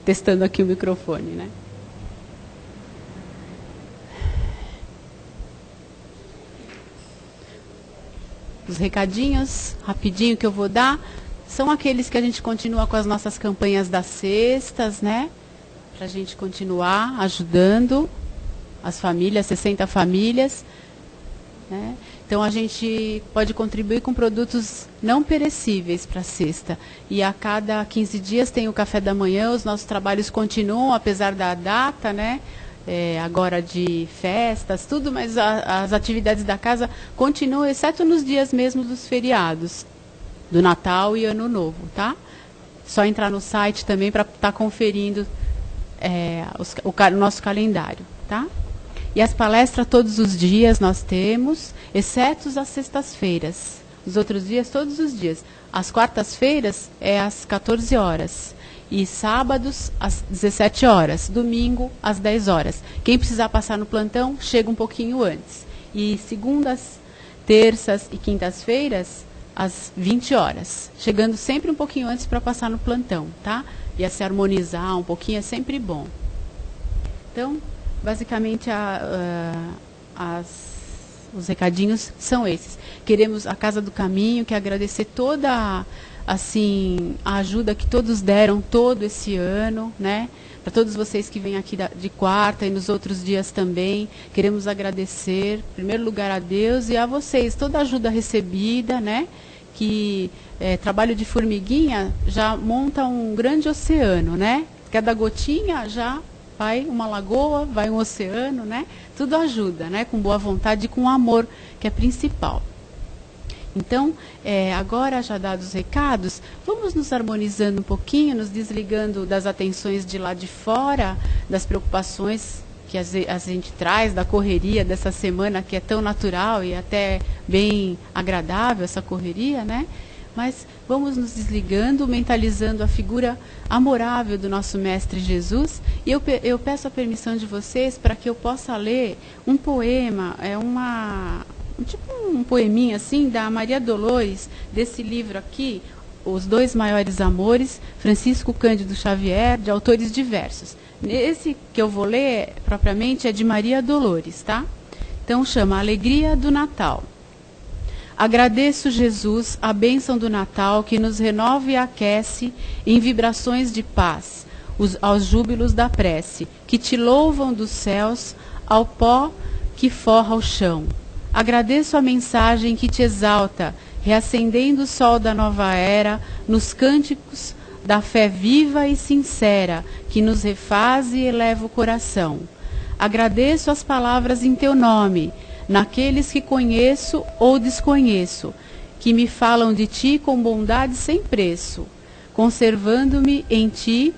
testando aqui o microfone, né? Os recadinhos, rapidinho, que eu vou dar, são aqueles que a gente continua com as nossas campanhas das cestas, né? Para a gente continuar ajudando as famílias, 60 famílias, né? Então, a gente pode contribuir com produtos não perecíveis para a cesta. E a cada 15 dias tem o café da manhã, os nossos trabalhos continuam, apesar da data, né? Agora de festas, tudo, mas as atividades da casa continuam, exceto nos dias mesmo dos feriados, do Natal e Ano Novo, tá? Só entrar no site também para estar conferindo o nosso calendário, tá? E as palestras todos os dias nós temos, exceto as sextas-feiras. Os outros dias, todos os dias. As quartas-feiras é às 14 horas. E sábados, às 17 horas. Domingo, às 10 horas. Quem precisar passar no plantão, chega um pouquinho antes. E segundas, terças e quintas-feiras, às 20 horas. Chegando sempre um pouquinho antes para passar no plantão, tá? E a se harmonizar um pouquinho é sempre bom. Então, basicamente, os recadinhos são esses. Queremos a Casa do Caminho, que agradecer toda assim, a ajuda que todos deram todo esse ano, né? Para todos vocês que vêm aqui de quarta e nos outros dias também. Queremos agradecer, em primeiro lugar, a Deus e a vocês, toda a ajuda recebida, né? Que trabalho de formiguinha já monta um grande oceano, né? Cada gotinha já vai uma lagoa, vai um oceano, né? Tudo ajuda, né? Com boa vontade e com amor, que é principal. Então, agora já dados os recados, vamos nos harmonizando um pouquinho, nos desligando das atenções de lá de fora, das preocupações que a gente traz, da correria dessa semana que é tão natural e até bem agradável essa correria, né? Mas vamos nos desligando, mentalizando a figura amorável do nosso Mestre Jesus. E eu peço a permissão de vocês para que eu possa ler um poema, tipo um poeminha assim, da Maria Dolores, desse livro aqui, Os Dois Maiores Amores, Francisco Cândido Xavier, de autores diversos. Esse que eu vou ler, propriamente, é de Maria Dolores, tá? Então, chama Alegria do Natal. Agradeço, Jesus, a bênção do Natal que nos renova e aquece em vibrações de paz, aos júbilos da prece, que te louvam dos céus ao pó que forra o chão. Agradeço a mensagem que te exalta, reacendendo o sol da nova era, nos cânticos da fé viva e sincera, que nos refaz e eleva o coração. Agradeço as palavras em teu nome, naqueles que conheço ou desconheço, que me falam de ti com bondade sem preço, conservando-me em ti,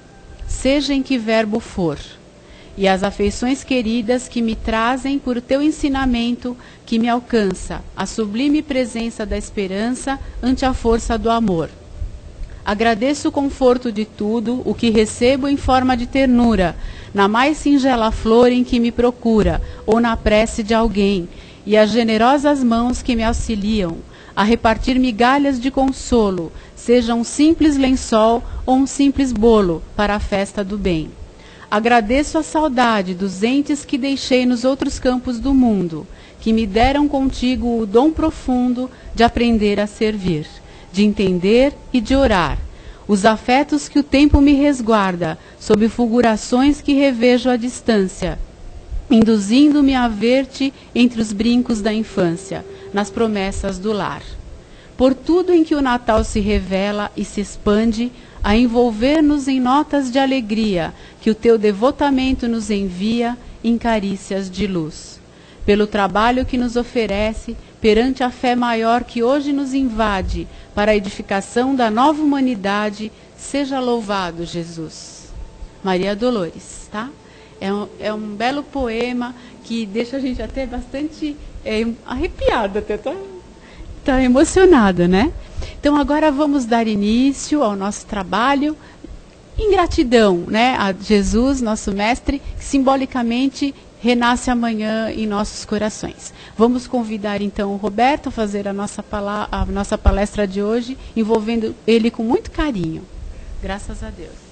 seja em que verbo for. E as afeições queridas que me trazem por teu ensinamento, que me alcança, a sublime presença da esperança ante a força do amor. Agradeço o conforto de tudo, o que recebo em forma de ternura, na mais singela flor em que me procura, ou na prece de alguém, e as generosas mãos que me auxiliam, a repartir migalhas de consolo, seja um simples lençol ou um simples bolo para a festa do bem. Agradeço a saudade dos entes que deixei nos outros campos do mundo, que me deram contigo o dom profundo de aprender a servir, de entender e de orar. Os afetos que o tempo me resguarda, sob fulgurações que revejo à distância, induzindo-me a ver-te entre os brincos da infância, nas promessas do lar. Por tudo em que o Natal se revela e se expande, a envolver-nos em notas de alegria, que o teu devotamento nos envia em carícias de luz. Pelo trabalho que nos oferece, perante a fé maior que hoje nos invade, para a edificação da nova humanidade, seja louvado Jesus. Maria Dolores, tá? É um belo poema que deixa a gente até bastante arrepiada, até tá emocionada, né? Então agora vamos dar início ao nosso trabalho em gratidão, né, a Jesus, nosso mestre, que simbolicamente renasce amanhã em nossos corações. Vamos convidar então o Roberto a fazer a nossa palestra de hoje, envolvendo ele com muito carinho. Graças a Deus.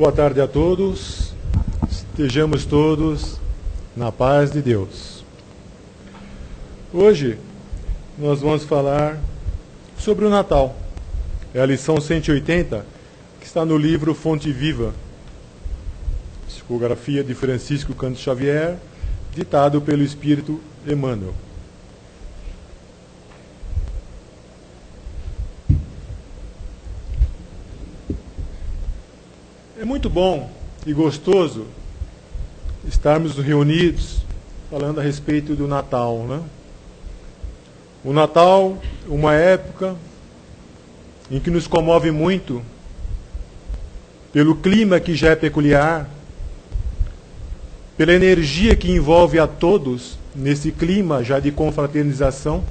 Boa tarde a todos. Estejamos todos na paz de Deus. Hoje nós vamos falar sobre o Natal. É a lição 180, que está no livro Fonte Viva, psicografia de Francisco Cândido Xavier, ditado pelo Espírito Emmanuel. É muito bom e gostoso estarmos reunidos falando a respeito do Natal, né? O Natal, uma época em que nos comove muito pelo clima que já é peculiar, pela energia que envolve a todos nesse clima já de confraternização.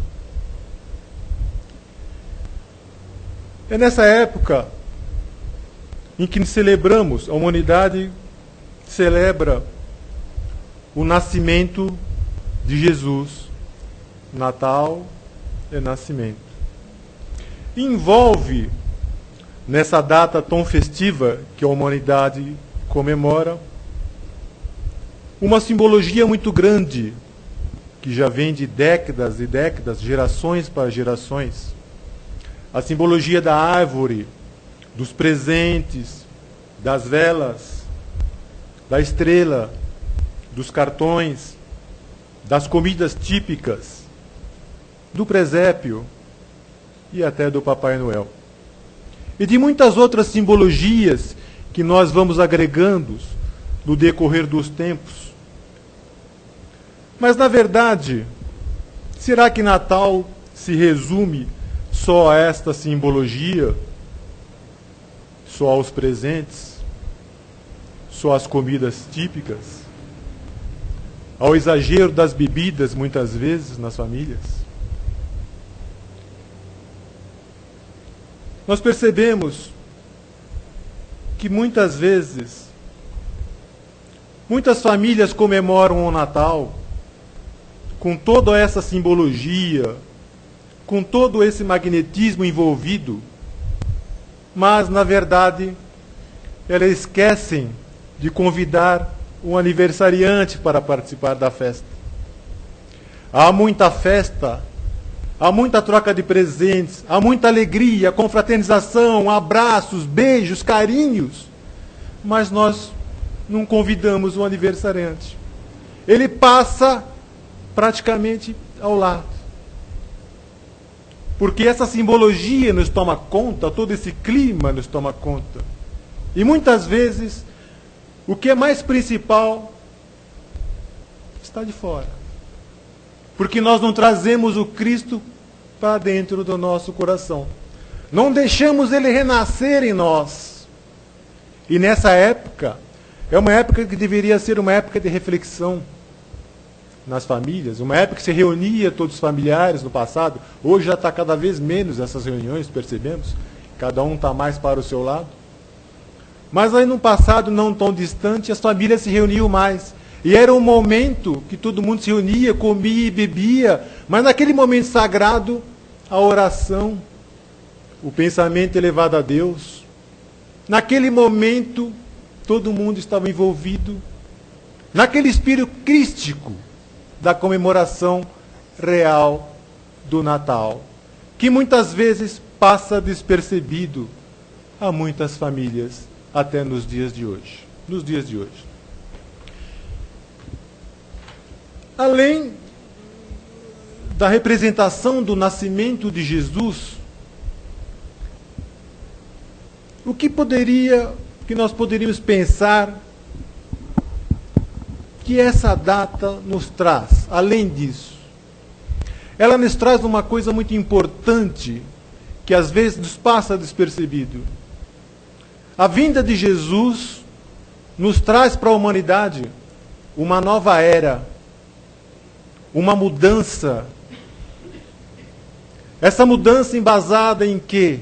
É nessa época em que celebramos, a humanidade celebra o nascimento de Jesus. Natal é nascimento. Envolve, nessa data tão festiva que a humanidade comemora, uma simbologia muito grande, que já vem de décadas e décadas, gerações para gerações. A simbologia da árvore, dos presentes, das velas, da estrela, dos cartões, das comidas típicas, do presépio e até do Papai Noel. E de muitas outras simbologias que nós vamos agregando no decorrer dos tempos. Mas, na verdade, será que Natal se resume só a esta simbologia? Só aos presentes, só às comidas típicas, ao exagero das bebidas, muitas vezes, nas famílias? Nós percebemos que muitas vezes, muitas famílias comemoram o Natal com toda essa simbologia, com todo esse magnetismo envolvido, mas, na verdade, elas esquecem de convidar um aniversariante para participar da festa. Há muita festa, há muita troca de presentes, há muita alegria, confraternização, abraços, beijos, carinhos, mas nós não convidamos o aniversariante. Ele passa praticamente ao lado. Porque essa simbologia nos toma conta, todo esse clima nos toma conta. E muitas vezes, o que é mais principal está de fora. Porque nós não trazemos o Cristo para dentro do nosso coração. Não deixamos ele renascer em nós. E nessa época, é uma época que deveria ser uma época de reflexão nas famílias, uma época que se reunia todos os familiares no passado. Hoje já está cada vez menos essas reuniões, percebemos. Cada um está mais para o seu lado. Mas aí no passado, não tão distante, as famílias se reuniam mais. E era um momento que todo mundo se reunia, comia e bebia. Mas naquele momento sagrado, a oração, o pensamento elevado a Deus. Naquele momento, todo mundo estava envolvido naquele espírito crístico da comemoração real do Natal, que muitas vezes passa despercebido a muitas famílias, até nos dias de hoje. Nos dias de hoje. Além da representação do nascimento de Jesus, o que nós poderíamos pensar que essa data nos traz, além disso? Ela nos traz uma coisa muito importante, que às vezes nos passa despercebido. A vinda de Jesus nos traz para a humanidade uma nova era, uma mudança. Essa mudança embasada em quê?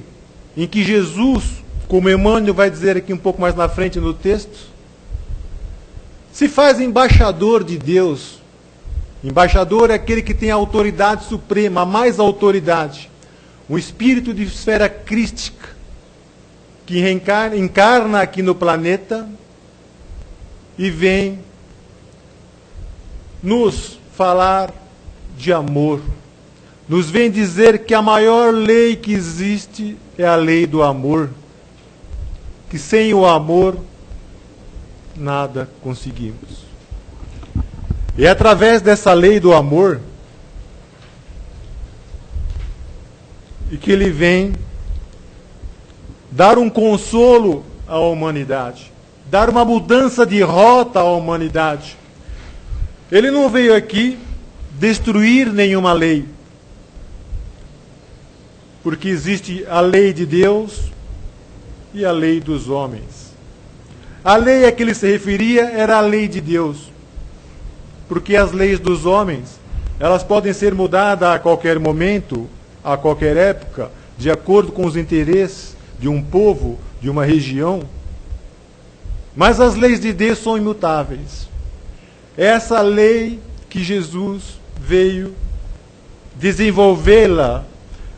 Em que Jesus, como Emmanuel vai dizer aqui um pouco mais na frente no texto, se faz embaixador de Deus. Embaixador é aquele que tem a autoridade suprema, a mais autoridade. Um espírito de esfera crística, que encarna aqui no planeta e vem nos falar de amor. Nos vem dizer que a maior lei que existe é a lei do amor. Que sem o amor nada conseguimos. E é através dessa lei do amor e que ele vem dar um consolo à humanidade, dar uma mudança de rota à humanidade. Ele não veio aqui destruir nenhuma lei, porque existe a lei de Deus e a lei dos homens. A lei a que ele se referia era a lei de Deus, porque as leis dos homens, elas podem ser mudadas a qualquer momento, a qualquer época, de acordo com os interesses de um povo, de uma região. Mas as leis de Deus são imutáveis. Essa lei que Jesus veio desenvolvê-la,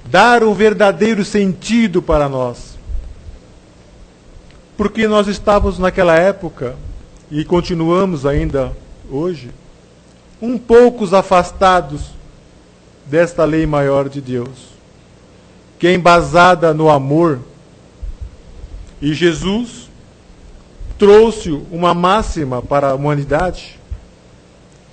dar um verdadeiro sentido para nós. Porque nós estávamos naquela época, e continuamos ainda hoje, um poucos afastados desta lei maior de Deus, que é embasada no amor. E Jesus trouxe uma máxima para a humanidade,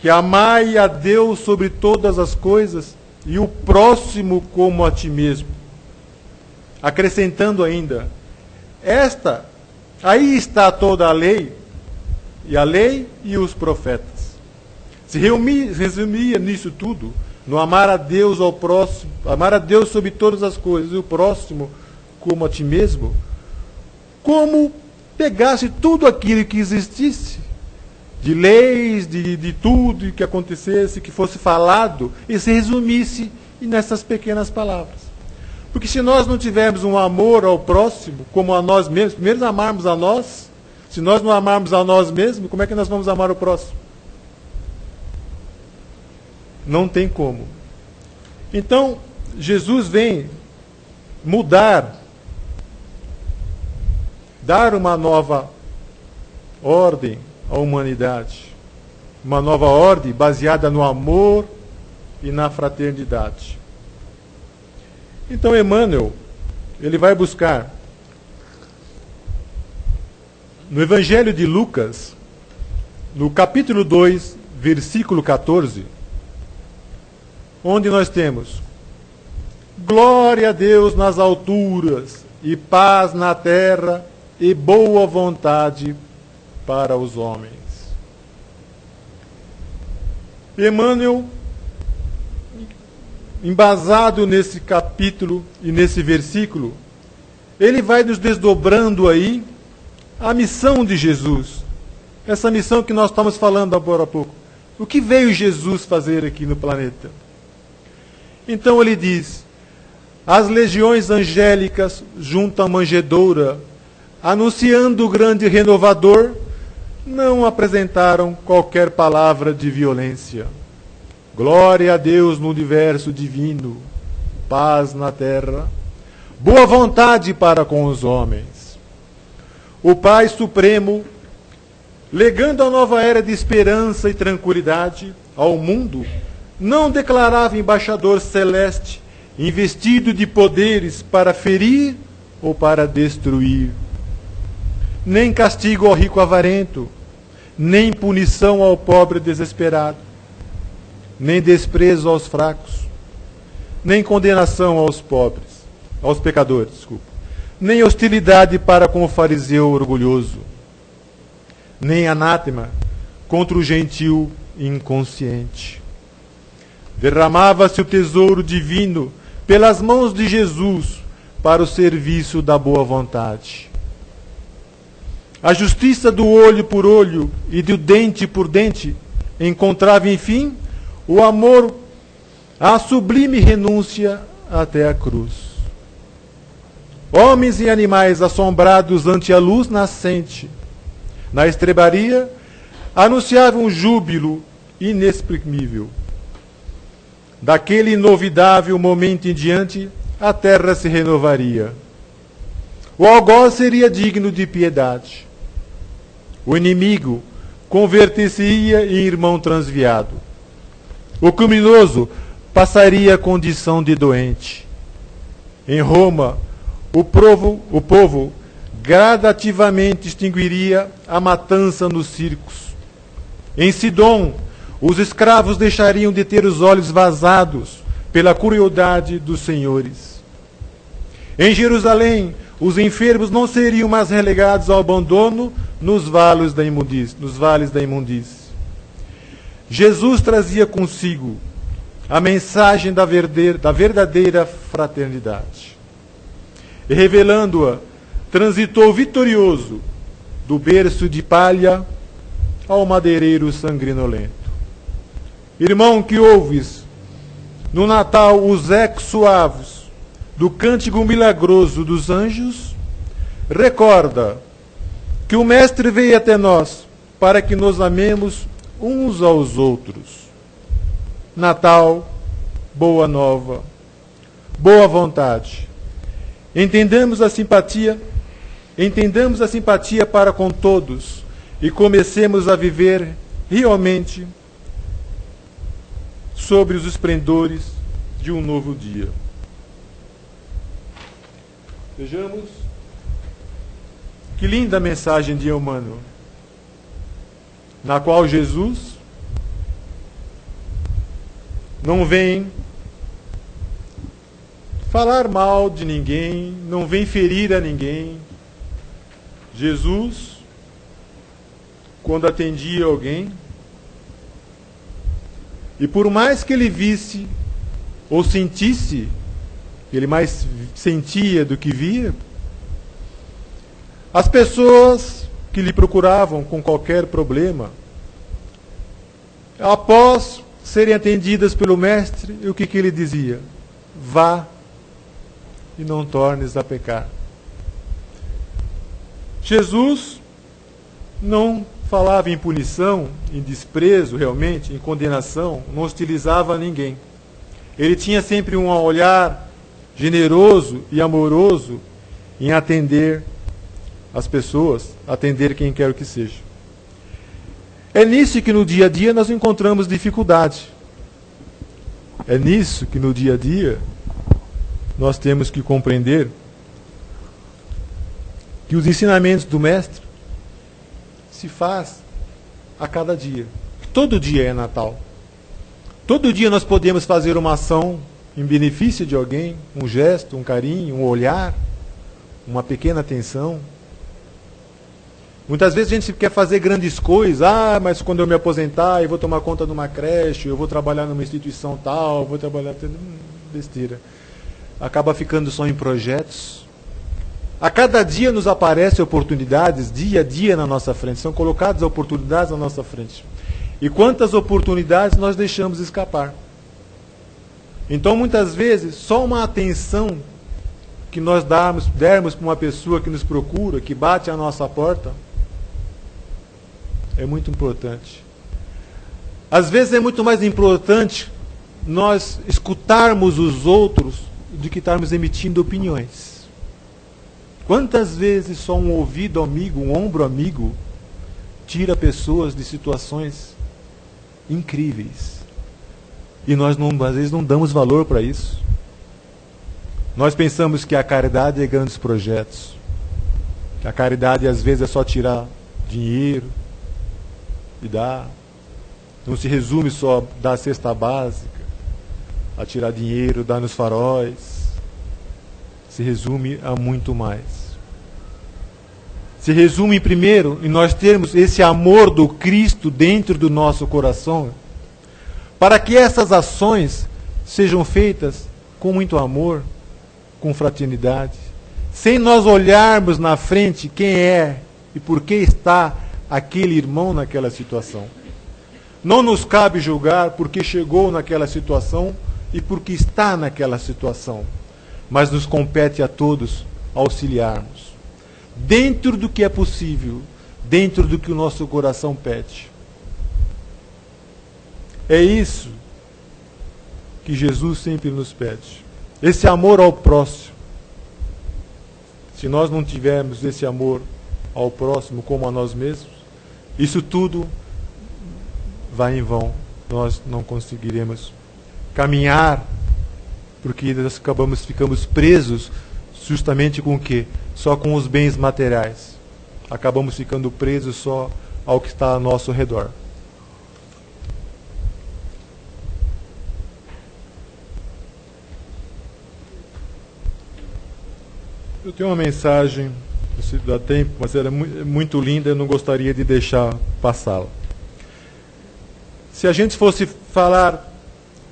que amai a Deus sobre todas as coisas e o próximo como a ti mesmo. Acrescentando ainda, aí está toda a lei e os profetas. Se resumia nisso tudo, no amar a Deus ao próximo, amar a Deus sobre todas as coisas e o próximo como a ti mesmo, como pegasse tudo aquilo que existisse, de leis, de tudo que acontecesse, que fosse falado, e se resumisse nessas pequenas palavras. Porque se nós não tivermos um amor ao próximo, como a nós mesmos, primeiro amarmos a nós, se nós não amarmos a nós mesmos, como é que nós vamos amar o próximo? Não tem como. Então, Jesus vem mudar, dar uma nova ordem à humanidade. Uma nova ordem baseada no amor e na fraternidade. Então, Emmanuel, ele vai buscar no Evangelho de Lucas, no capítulo 2, versículo 14, onde nós temos: glória a Deus nas alturas e paz na terra e boa vontade para os homens. Emmanuel, embasado nesse capítulo e nesse versículo, ele vai nos desdobrando aí a missão de Jesus. Essa missão que nós estamos falando agora há pouco. O que veio Jesus fazer aqui no planeta? Então ele diz: as legiões angélicas junto à manjedoura, anunciando o grande renovador, não apresentaram qualquer palavra de violência. Glória a Deus no universo divino, paz na terra, boa vontade para com os homens. O Pai Supremo, legando a nova era de esperança e tranquilidade ao mundo, não declarava embaixador celeste, investido de poderes para ferir ou para destruir. Nem castigo ao rico avarento, nem punição ao pobre desesperado, nem desprezo aos fracos, nem condenação aos pobres, aos pecadores, nem hostilidade para com o fariseu orgulhoso, nem anátema contra o gentil inconsciente. Derramava-se o tesouro divino pelas mãos de Jesus para o serviço da boa vontade. A justiça do olho por olho e do dente por dente encontrava, enfim, o amor, a sublime renúncia até a cruz. Homens e animais assombrados ante a luz nascente, na estrebaria, anunciavam um júbilo inexprimível. Daquele inovidável momento em diante, a terra se renovaria. O algoz seria digno de piedade. O inimigo converter-se-ia em irmão transviado. O criminoso passaria a condição de doente. Em Roma, o povo gradativamente extinguiria a matança nos circos. Em Sidom, os escravos deixariam de ter os olhos vazados pela crueldade dos senhores. Em Jerusalém, os enfermos não seriam mais relegados ao abandono nos vales da imundície. Jesus trazia consigo a mensagem da verdadeira fraternidade. E revelando-a, transitou vitorioso do berço de palha ao madeireiro sanguinolento. Irmão que ouves no Natal os ecos suaves do cântico milagroso dos anjos, recorda que o Mestre veio até nós para que nos amemos uns aos outros. Natal, boa nova, boa vontade. Entendamos a simpatia para com todos e comecemos a viver realmente sobre os esplendores de um novo dia. Vejamos que linda mensagem de Emmanuel, na qual Jesus não vem falar mal de ninguém, não vem ferir a ninguém. Jesus, quando atendia alguém, e por mais que ele visse ou sentisse, ele mais sentia do que via, as pessoas que lhe procuravam com qualquer problema, após serem atendidas pelo Mestre, o que ele dizia? Vá e não tornes a pecar. Jesus não falava em punição, em desprezo realmente, em condenação, não hostilizava ninguém. Ele tinha sempre um olhar generoso e amoroso em atender as pessoas, atender quem quer que seja. É nisso que no dia a dia nós encontramos dificuldade. É nisso que no dia a dia nós temos que compreender que os ensinamentos do Mestre se faz a cada dia. Todo dia é Natal. Todo dia nós podemos fazer uma ação em benefício de alguém, um gesto, um carinho, um olhar, uma pequena atenção. Muitas vezes a gente quer fazer grandes coisas. Mas quando eu me aposentar, eu vou tomar conta de uma creche, eu vou trabalhar numa instituição tal, vou trabalhar... Besteira. Acaba ficando só em projetos. A cada dia nos aparecem oportunidades, dia a dia na nossa frente. São colocadas oportunidades na nossa frente. E quantas oportunidades nós deixamos escapar. Então, muitas vezes, só uma atenção que nós dermos para uma pessoa que nos procura, que bate à nossa porta, é muito importante. Às vezes é muito mais importante nós escutarmos os outros do que estarmos emitindo opiniões. Quantas vezes só um ouvido amigo, um ombro amigo, tira pessoas de situações incríveis. E nós, às vezes, não damos valor para isso. Nós pensamos que a caridade é grandes projetos. Que a caridade, às vezes, é só tirar dinheiro e dar. Não se resume só a dar a cesta básica, a tirar dinheiro, dar nos faróis. Se resume a muito mais. Se resume, primeiro, em nós termos esse amor do Cristo dentro do nosso coração, para que essas ações sejam feitas com muito amor, com fraternidade, sem nós olharmos na frente quem é e por que está aquele irmão naquela situação. Não nos cabe julgar porque chegou naquela situação e porque está naquela situação, mas nos compete a todos auxiliarmos, dentro do que é possível, dentro do que o nosso coração pede. É isso que Jesus sempre nos pede. Esse amor ao próximo. se nós não tivermos esse amor ao próximo como a nós mesmos, isso tudo vai em vão. Nós não conseguiremos caminhar, porque nós ficamos presos justamente com o quê? Só com os bens materiais. Acabamos ficando presos só ao que está ao nosso redor. Eu tenho uma mensagem, se dá tempo, mas ela é muito linda, eu não gostaria de deixar passá-la. Se a gente fosse falar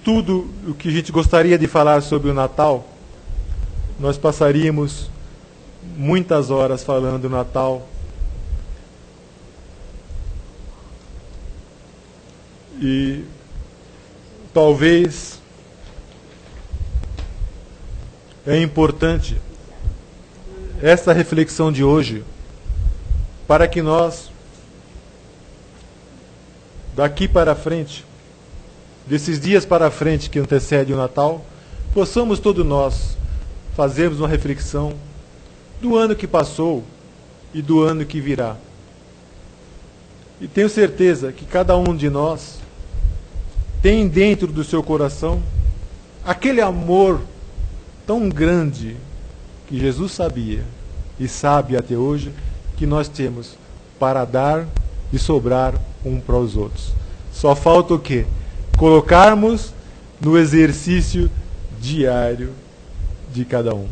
tudo o que a gente gostaria de falar sobre o Natal, nós passaríamos muitas horas falando do Natal. E talvez é importante essa reflexão de hoje para que nós, daqui para frente, desses dias para frente que antecede o Natal, possamos todos nós fazermos uma reflexão do ano que passou e do ano que virá. E tenho certeza que cada um de nós tem dentro do seu coração aquele amor tão grande que Jesus sabia e sabe até hoje que nós temos para dar e sobrar um para os outros. Só falta o quê? Colocarmos no exercício diário de cada um.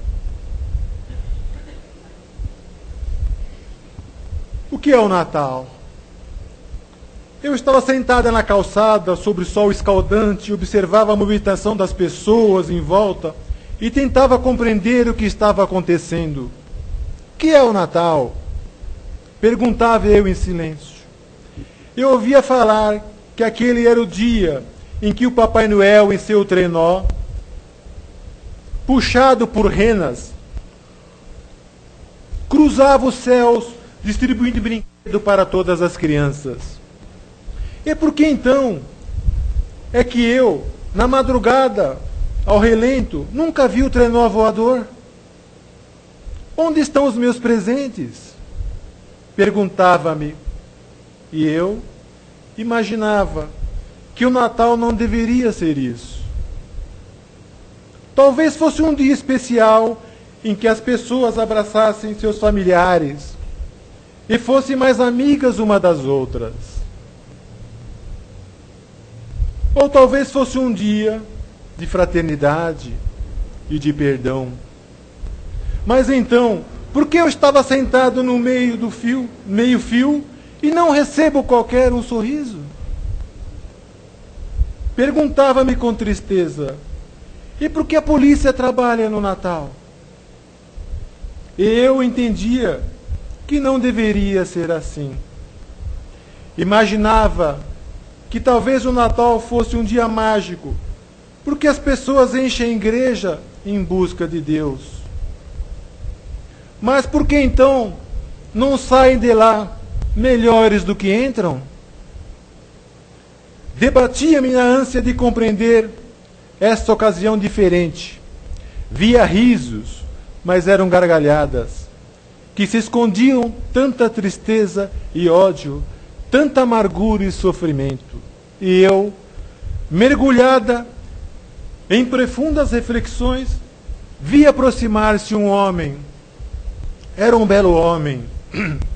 O que é o Natal? Eu estava sentada na calçada, sob o sol escaldante, e observava a movimentação das pessoas em volta e tentava compreender o que estava acontecendo. O que é o Natal? Perguntava eu em silêncio. Eu ouvia falar que aquele era o dia em que o Papai Noel, em seu trenó, puxado por renas, cruzava os céus, distribuindo brinquedo para todas as crianças. E por que então é que eu, na madrugada, ao relento, nunca vi o trenó voador? Onde estão os meus presentes? Perguntava-me. E eu imaginava que o Natal não deveria ser isso. Talvez fosse um dia especial em que as pessoas abraçassem seus familiares e fossem mais amigas uma das outras. Ou talvez fosse um dia de fraternidade e de perdão. Mas então, por que eu estava sentado no meio do meio-fio e não recebo qualquer um sorriso? Perguntava-me com tristeza: e por que a polícia trabalha no Natal? Eu entendia que não deveria ser assim. Imaginava que talvez o Natal fosse um dia mágico, porque as pessoas enchem a igreja em busca de Deus. Mas por que então não saem de lá melhores do que entram? Debatia-me na ânsia de compreender esta ocasião diferente. Via risos, mas eram gargalhadas, que se escondiam tanta tristeza e ódio, tanta amargura e sofrimento. E eu, mergulhada em profundas reflexões, vi aproximar-se um homem. Era um belo homem.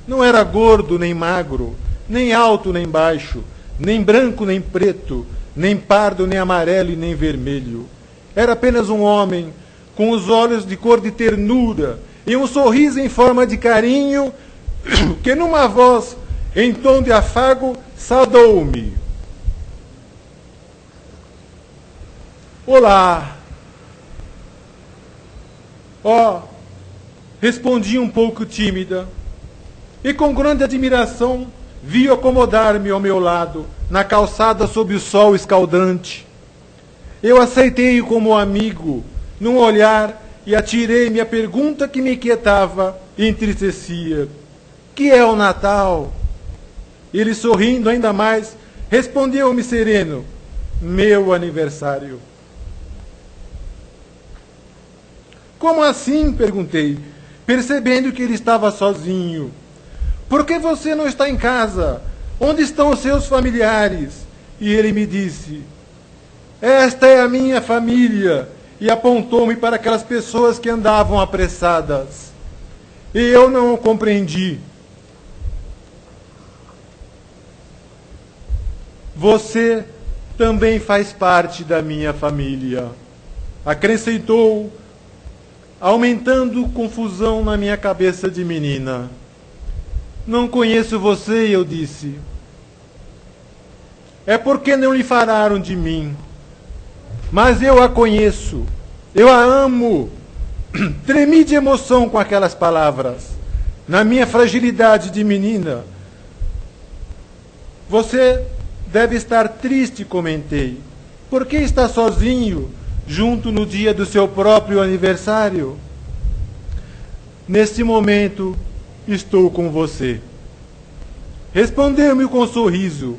Não era gordo nem magro, nem alto nem baixo, nem branco nem preto, nem pardo nem amarelo e nem vermelho. Era apenas um homem com os olhos de cor de ternura e um sorriso em forma de carinho, que numa voz em tom de afago saudou-me. Olá. Respondi um pouco tímida, e com grande admiração vi acomodar-me ao meu lado, na calçada sob o sol escaldante. Eu aceitei-o como amigo, num olhar, e atirei-me a pergunta que me inquietava e entristecia: que é o Natal? Ele, sorrindo ainda mais, respondeu-me sereno: meu aniversário. Como assim? Perguntei. percebendo que ele estava sozinho. Por que você não está em casa? Onde estão os seus familiares? E ele me disse: esta é a minha família. E apontou-me para aquelas pessoas que andavam apressadas. E eu não o compreendi. Você também faz parte da minha família, acrescentou, aumentando confusão na minha cabeça de menina. Não conheço você, eu disse. É porque não lhe falaram de mim. Mas eu a conheço, eu a amo. Tremi de emoção com aquelas palavras. Na minha fragilidade de menina. Você deve estar triste, comentei. Por que está sozinho, junto no dia do seu próprio aniversário? Nesse momento, estou com você. Respondeu-me com um sorriso.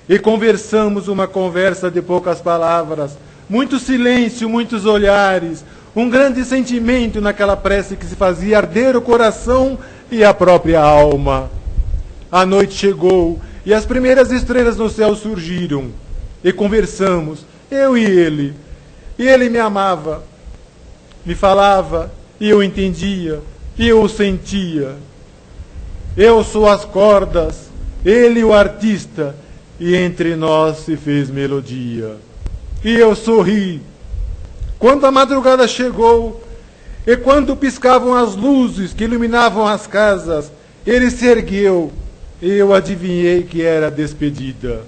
E conversamos uma conversa de poucas palavras. Muito silêncio, muitos olhares, um grande sentimento naquela prece que se fazia arder o coração e a própria alma. A noite chegou e as primeiras estrelas no céu surgiram. E conversamos, eu e ele. E ele me amava, me falava, e eu entendia, e eu o sentia. Eu sou as cordas, ele o artista, e entre nós se fez melodia. E eu sorri. Quando a madrugada chegou, e quando piscavam as luzes que iluminavam as casas, ele se ergueu, e eu adivinhei que era despedida.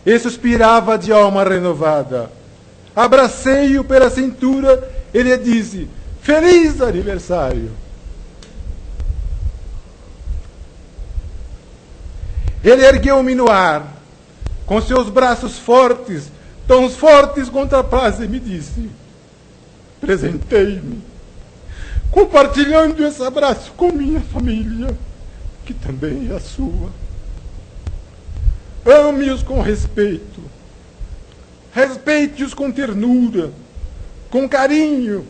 E suspirava de alma renovada. Abracei-o pela cintura, ele disse: feliz aniversário. Ele ergueu-me no ar, com seus braços fortes, tão fortes quanto a paz, e me disse: presentei-me, compartilhando esse abraço com minha família, que também é a sua. Ame-os com respeito, respeite-os com ternura, com carinho,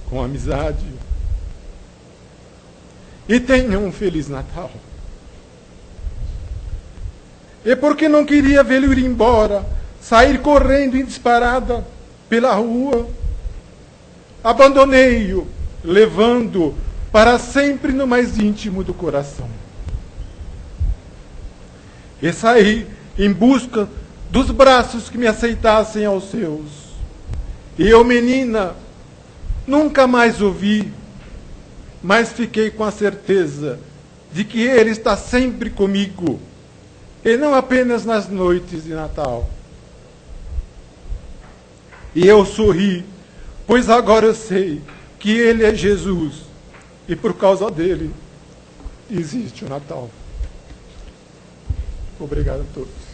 com amizade. E tenham um Feliz Natal. E porque não queria vê-lo ir embora, sair correndo em disparada pela rua, abandonei-o, levando-o para sempre no mais íntimo do coração. E saí em busca dos braços que me aceitassem aos seus. E eu, menina, nunca mais o vi, mas fiquei com a certeza de que ele está sempre comigo, e não apenas nas noites de Natal. E eu sorri, pois agora eu sei que ele é Jesus, e por causa dele existe o Natal. Obrigado a todos.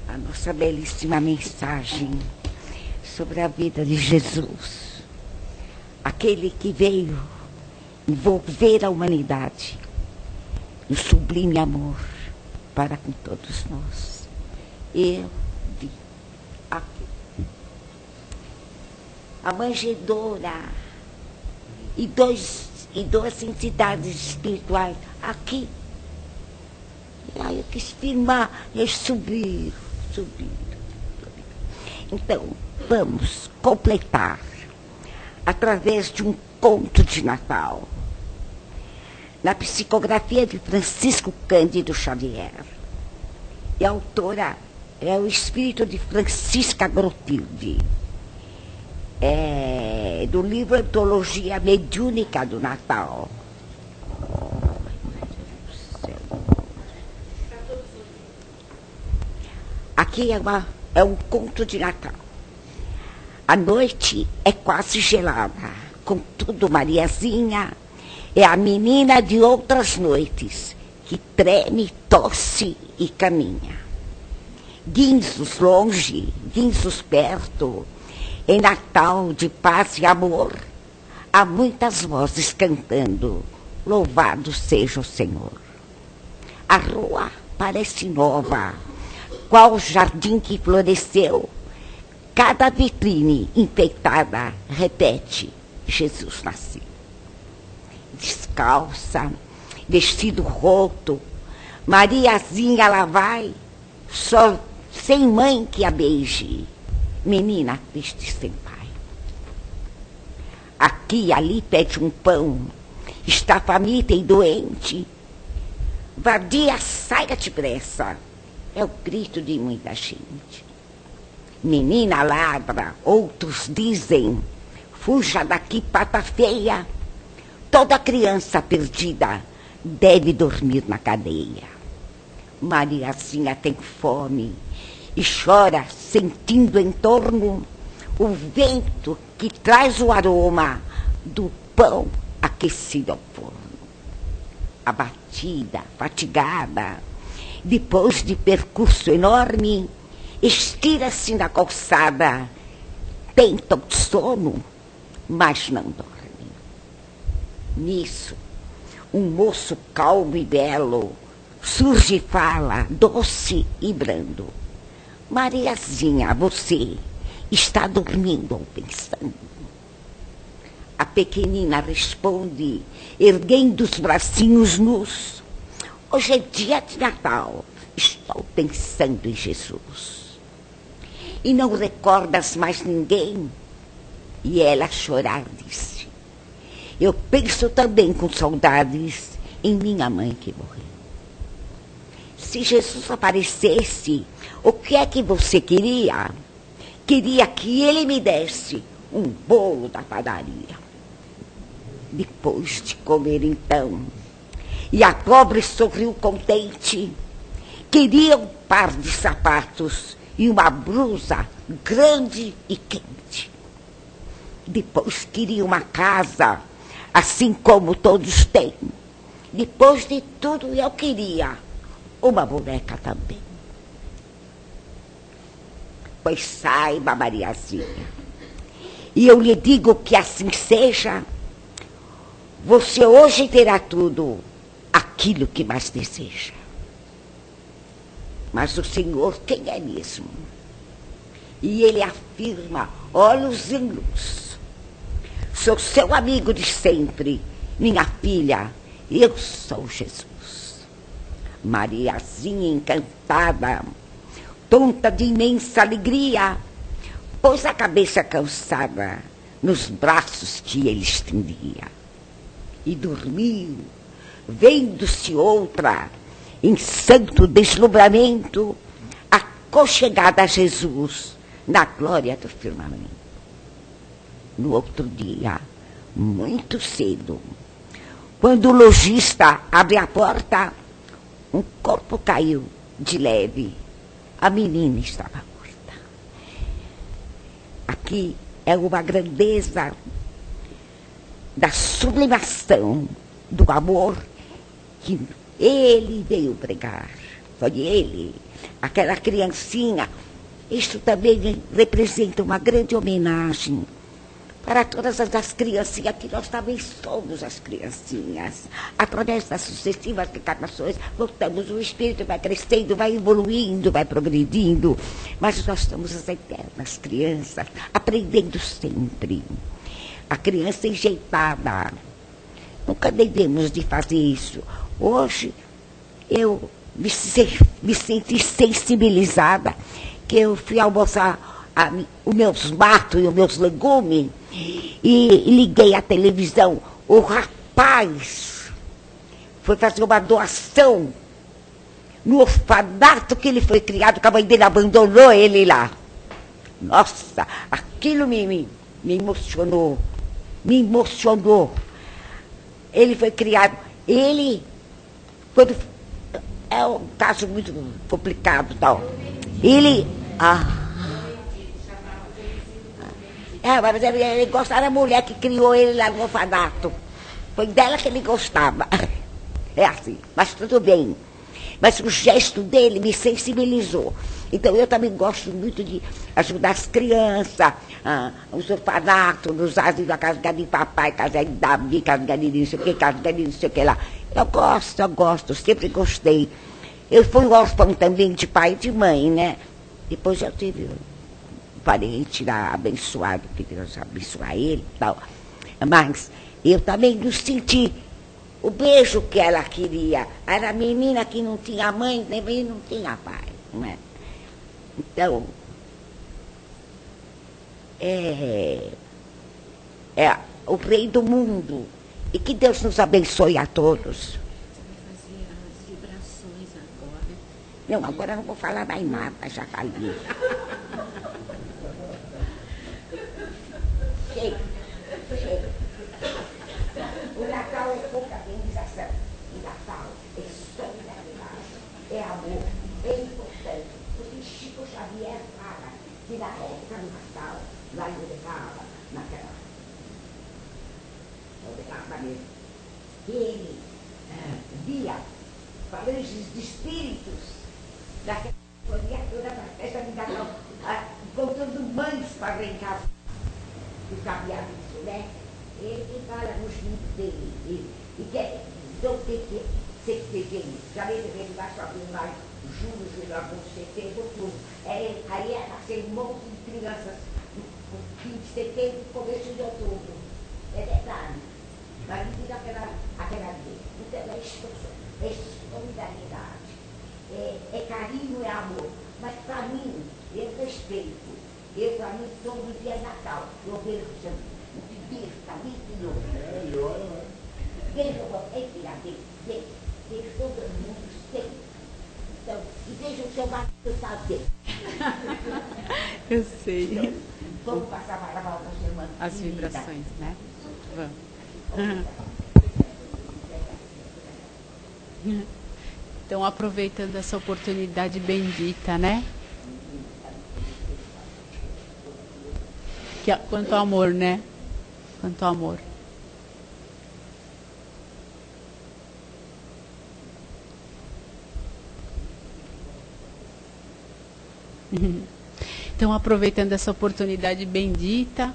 A nossa belíssima mensagem sobre a vida de Jesus, aquele que veio envolver a humanidade no sublime amor para com todos nós. Eu vi aqui a manjedoura e duas entidades espirituais aqui. E aí eu quis firmar, eles subiram. Então, vamos completar através de um conto de Natal, na psicografia de Francisco Cândido Xavier. E a autora é o espírito de Francisca Grotilde, do livro Antologia Mediúnica do Natal. Aqui é um conto de Natal. A noite é quase gelada, contudo Mariazinha é a menina de outras noites, que treme, tosse e caminha. Guinzos longe, guinzos perto, em Natal de paz e amor, há muitas vozes cantando, louvado seja o Senhor. A rua parece nova, qual jardim que floresceu, cada vitrine enfeitada repete, Jesus nasceu. Descalça, vestido roto, Mariazinha lá vai, só sem mãe que a beije, menina triste sem pai. Aqui e ali pede um pão, está faminta e doente, vadia, saia depressa, é o grito de muita gente. Menina ladra, outros dizem, fuja daqui, pata feia. Toda criança perdida deve dormir na cadeia. Mariazinha tem fome e chora, sentindo em torno o vento que traz o aroma do pão aquecido ao forno. Abatida, fatigada, depois de percurso enorme, estira-se na calçada, tenta o sono, mas não dorme. Nisso, um moço calmo e belo surge e fala, doce e brando: Mariazinha, você está dormindo ou pensando? A pequenina responde, erguendo os bracinhos nus: hoje é dia de Natal, estou pensando em Jesus. E não recordas mais ninguém? E ela a chorar disse: eu penso também com saudades em minha mãe que morreu. Se Jesus aparecesse, o que é que você queria? Queria que ele me desse um bolo da padaria. Depois de comer então, e a pobre sorriu contente, queria um par de sapatos e uma blusa grande e quente. Depois queria uma casa, assim como todos têm. Depois de tudo eu queria uma boneca também. Pois saiba, Mariazinha, e eu lhe digo que assim seja, você hoje terá tudo aquilo que mais deseja. Mas o Senhor quem é mesmo? E ele afirma, olhos em luz: sou seu amigo de sempre, minha filha, eu sou Jesus. Mariazinha encantada, tonta de imensa alegria, pôs a cabeça cansada nos braços que ele estendia. E dormiu, vendo-se outra, em santo deslumbramento, aconchegada a Jesus na glória do firmamento. No outro dia, muito cedo, quando o lojista abre a porta, um corpo caiu de leve. A menina estava morta. Aqui é uma grandeza da sublimação do amor que ele veio pregar. Foi ele, aquela criancinha. Isto também representa uma grande homenagem para todas as criancinhas, que nós também somos as criancinhas. Através das sucessivas encarnações, voltamos, o espírito vai crescendo, vai evoluindo, vai progredindo, mas nós somos as eternas crianças, aprendendo sempre. A criança enjeitada, nunca devemos de fazer isso. Hoje, eu me senti sensibilizada, que eu fui almoçar os meus matos e os meus legumes, e liguei a televisão. O rapaz foi fazer uma doação no orfanato que ele foi criado, que a mãe dele abandonou ele lá. Nossa, aquilo me emocionou. Me emocionou. Ele foi criado. Ele, quando é um caso muito complicado, tal. Ele, mas ele gostava da mulher que criou ele lá no orfanato. Foi dela que ele gostava. É assim, mas tudo bem. Mas o gesto dele me sensibilizou. Então eu também gosto muito de ajudar as crianças, os orfanatos, nos asilos, a casa de papai, casa de Davi, casa de não sei o que, casa de não sei o que lá. Eu gosto, sempre gostei. Eu fui órfão também de pai e de mãe, né? Depois eu tive um parente lá abençoado, que Deus abençoe ele e tal. Mas eu também não senti o beijo que ela queria. Era menina que não tinha mãe, nem não tinha pai, não é? Então, é o rei do mundo. E que Deus nos abençoe a todos. Não, agora eu não vou falar mais nada, já falei. Chega. O Natal é pouca organização. O Natal é solidariedade, é amor, é importante. Porque Chico Xavier fala que na época do Natal, lá eu levava naquela. Eu levava mesmo. Ele via falanges de espíritos daquela companhia toda da festa de Natal, contando mães para brincar. Tu sabia disso, né? Ele fala nos livros dele. E quer não ter que ser pequeno. Já lembra que ele vai subindo lá em julho, julho, agosto, setembro, outubro. Aí ia nascer um monte de crianças no fim de setembro, começo de outubro. É verdade. Mas me diz aquela vez. Então é solidariedade. É carinho, é amor. Mas para mim, eu respeito. Para mim, todo dia é Natal. Eu vejo o beijo, está muito louco. Vejo você, filha, vejo todo mundo sempre. Então, e vejo o seu marido também. Eu sei. Então, vamos passar para a outra semana. As vibrações, né? Vamos. Então, aproveitando essa oportunidade bendita, né? Quanto amor, né? Quanto amor. Então, aproveitando essa oportunidade bendita,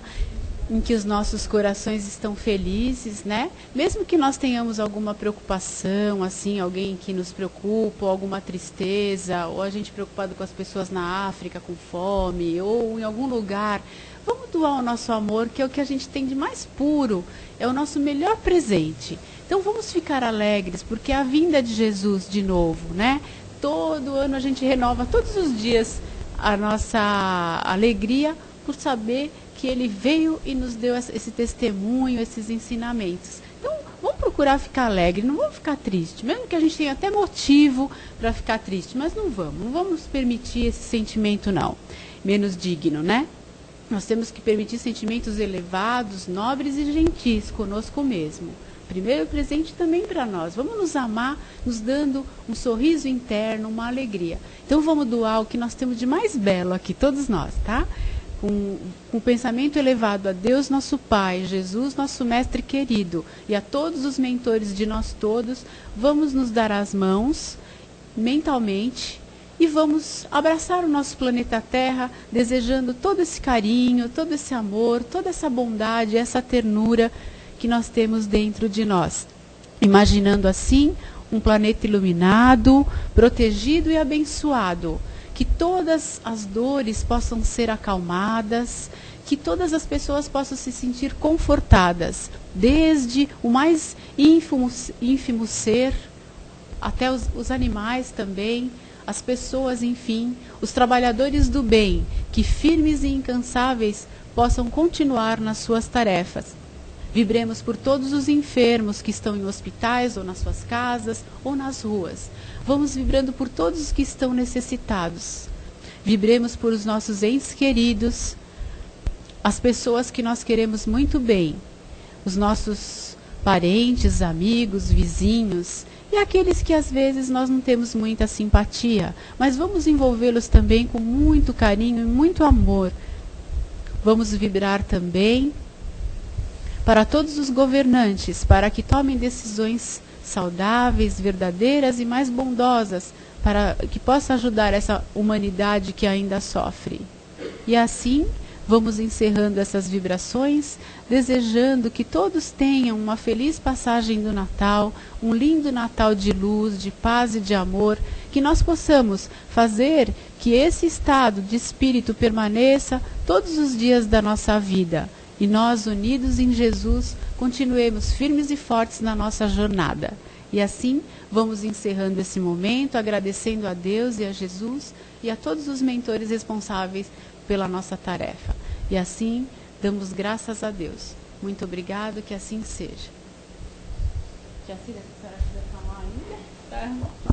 em que os nossos corações estão felizes, né? Mesmo que nós tenhamos alguma preocupação, assim, alguém que nos preocupa, ou alguma tristeza, ou a gente preocupado com as pessoas na África com fome, ou em algum lugar, vamos doar o nosso amor, que é o que a gente tem de mais puro, é o nosso melhor presente. Então vamos ficar alegres, porque a vinda de Jesus de novo, né? Todo ano a gente renova, todos os dias, a nossa alegria por saber que ele veio e nos deu esse testemunho, esses ensinamentos. Então, vamos procurar ficar alegre, não vamos ficar triste, mesmo que a gente tenha até motivo para ficar triste, mas não vamos permitir esse sentimento não, menos digno, né? Nós temos que permitir sentimentos elevados, nobres e gentis conosco mesmo. Primeiro presente também para nós. Vamos nos amar, nos dando um sorriso interno, uma alegria. Então vamos doar o que nós temos de mais belo aqui, todos nós, tá? Com o pensamento elevado a Deus, nosso Pai, Jesus, nosso Mestre querido, e a todos os mentores de nós todos, vamos nos dar as mãos, mentalmente, e vamos abraçar o nosso planeta Terra, desejando todo esse carinho, todo esse amor, toda essa bondade, essa ternura que nós temos dentro de nós. Imaginando assim um planeta iluminado, protegido e abençoado, que todas as dores possam ser acalmadas, que todas as pessoas possam se sentir confortadas, desde o mais ínfimo ser, até os animais também, as pessoas, enfim, os trabalhadores do bem, que firmes e incansáveis possam continuar nas suas tarefas. Vibremos por todos os enfermos que estão em hospitais, ou nas suas casas, ou nas ruas. Vamos vibrando por todos os que estão necessitados. Vibremos por os nossos entes queridos, as pessoas que nós queremos muito bem, os nossos parentes, amigos, vizinhos, e aqueles que às vezes nós não temos muita simpatia, mas vamos envolvê-los também com muito carinho e muito amor. Vamos vibrar também para todos os governantes, para que tomem decisões saudáveis, verdadeiras e mais bondosas, para que possa ajudar essa humanidade que ainda sofre. E assim, vamos encerrando essas vibrações, desejando que todos tenham uma feliz passagem do Natal, um lindo Natal de luz, de paz e de amor, que nós possamos fazer que esse estado de espírito permaneça todos os dias da nossa vida. E nós, unidos em Jesus, continuemos firmes e fortes na nossa jornada. E assim, vamos encerrando esse momento, agradecendo a Deus e a Jesus e a todos os mentores responsáveis pela nossa tarefa. E assim, damos graças a Deus. Muito obrigado, que assim seja. Tia Cida, se a senhora quiser falar ainda? Tá.